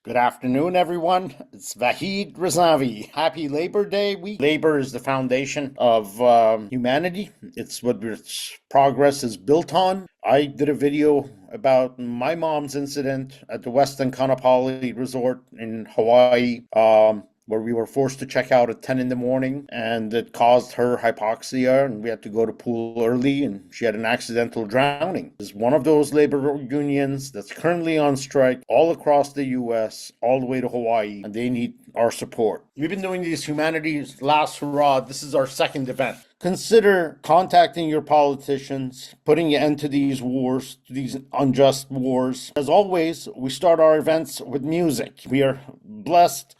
Good afternoon, everyone. It's Vahid Razavi. Happy Labor Day week. Labor is the foundation of humanity. It's what its progress is built on. I did a video about my mom's incident at the Westin Kaanapali Resort in Hawaii. Where we were forced to check out at 10 in the morning, and it caused her hypoxia, and we had to go to pool early, and she had an accidental drowning. It's one of those labor unions that's currently on strike all across the US, all the way to Hawaii, and they need our support. We've been doing these Humanities Last Hurrah. This is our second event. Consider contacting your politicians, putting an end to these wars, these unjust wars. As always, we start our events with music. We are blessed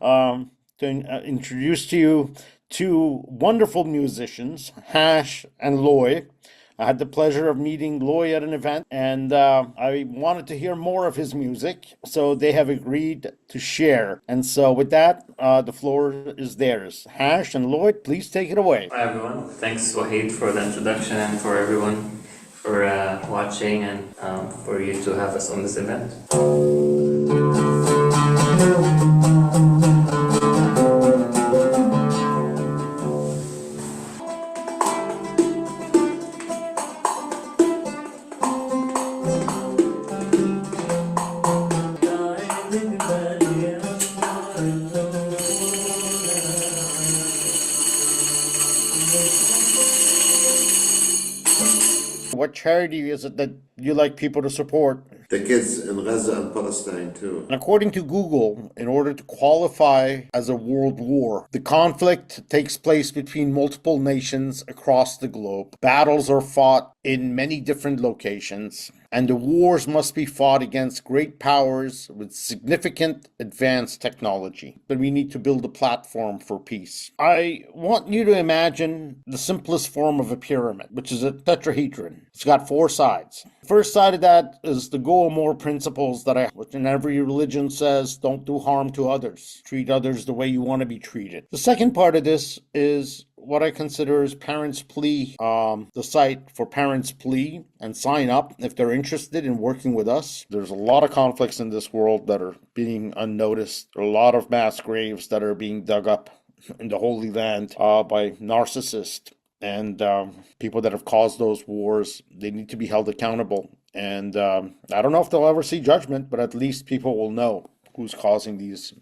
to introduce to you two wonderful musicians, Hash and Loy. I had the pleasure of meeting Loy at an event, and I wanted to hear more of his music, so they have agreed to share. And so, with that, the floor is theirs. Hash and Lloyd, please take it away. Hi everyone, thanks Wahid for the introduction and for everyone for watching and for you to have us on this event. What charity is it that you like people to support? The kids in Gaza and Palestine too. According to Google, in order to qualify as a world war, the conflict takes place between multiple nations across the globe. Battles are fought in many different locations, and the wars must be fought against great powers with significant advanced technology. But we need to build a platform for peace. I want you to imagine the simplest form of a pyramid, which is a tetrahedron. It's got four sides. The first side of that is the Goemon principles which in every religion says, don't do harm to others. Treat others the way you want to be treated. The second part of this is what I consider is Parents' Plea, the site for Parents' Plea, and sign up if they're interested in working with us. There's a lot of conflicts in this world that are being unnoticed. There are a lot of mass graves that are being dug up in the Holy Land by narcissists. And people that have caused those wars, they need to be held accountable. And I don't know if they'll ever see judgment, but at least people will know who's causing these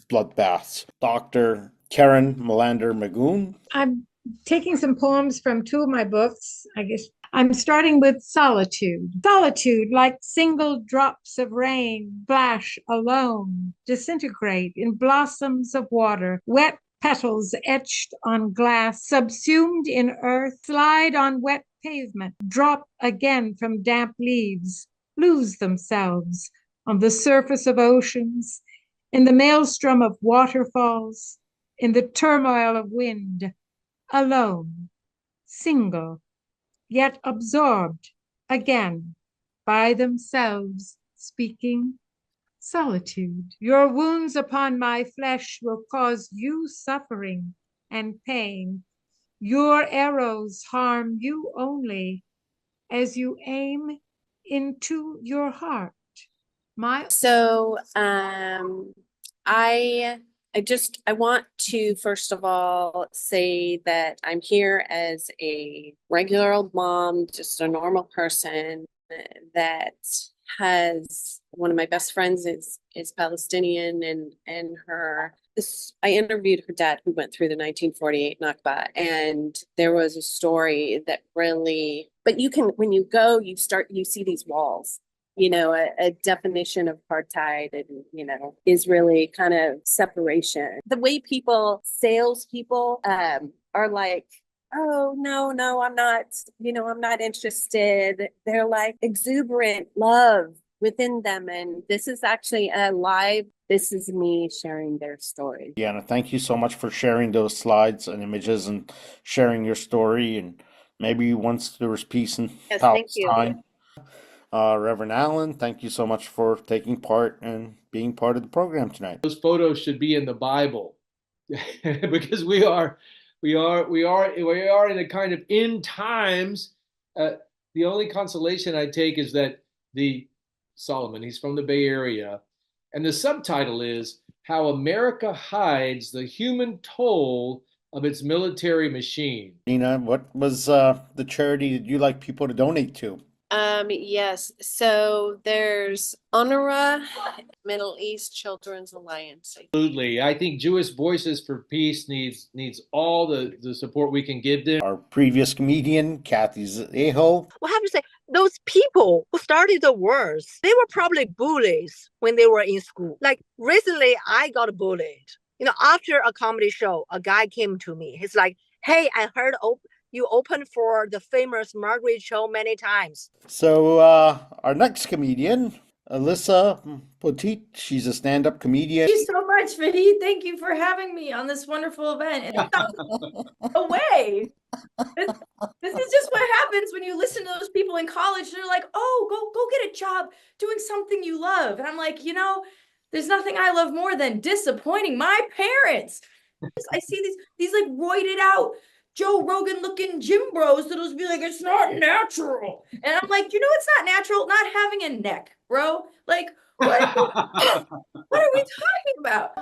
bloodbaths. Dr. Karen Melander Magoon. I'm taking some poems from two of my books. I guess I'm starting with Solitude. Solitude, like single drops of rain, flash alone, disintegrate in blossoms of water, wet petals etched on glass, subsumed in earth, slide on wet pavement, drop again from damp leaves, lose themselves on the surface of oceans, in the maelstrom of waterfalls, in the turmoil of wind, alone, single, yet absorbed again by themselves, speaking solitude. Your wounds upon my flesh will cause you suffering and pain. Your arrows harm you only as you aim into your heart. I want to first of all say that I'm here as a regular old mom, just a normal person that has one of my best friends is Palestinian, and I interviewed her dad, who went through the 1948 Nakba, and there was a story that really, but when you go, you see these walls, a definition of apartheid, and, is really kind of separation. The way salespeople are like, oh, no, I'm not interested. They're like exuberant love within them. And this is actually this is me sharing their story. Yeah, and thank you so much for sharing those slides and images and sharing your story. And maybe once there was peace in Palestine. Reverend Allen, thank you so much for taking part and being part of the program tonight. Those photos should be in the Bible because we are in a kind of end times. The only consolation I take is that Solomon, he's from the Bay Area, And the subtitle is How America Hides the Human Toll of Its Military Machine. Nina, what was the charity that you like people to donate to? Yes, so there's Hurrah, Middle East Children's Alliance. Absolutely. I think Jewish Voices for Peace needs all the support we can give them. Our previous comedian, Kathy Zaho. Well, I have to say, those people who started the wars, they were probably bullies when they were in school. Like recently, I got bullied. After a comedy show, a guy came to me. He's like, "Hey, I heard you opened for the famous Margaret show many times." So our next comedian, Alyssa Poteet, she's a stand-up comedian. Thank you so much, Fahid. Thank you for having me on this wonderful event. Away. This is just what happens when you listen to those people in college. They're like, "Oh, go get a job doing something you love." And I'm like, there's nothing I love more than disappointing my parents. I see these like roided out Joe Rogan looking gym bros that'll be like, "It's not natural." And I'm like, it's not natural? Not having a neck, bro. Like, what are we talking about?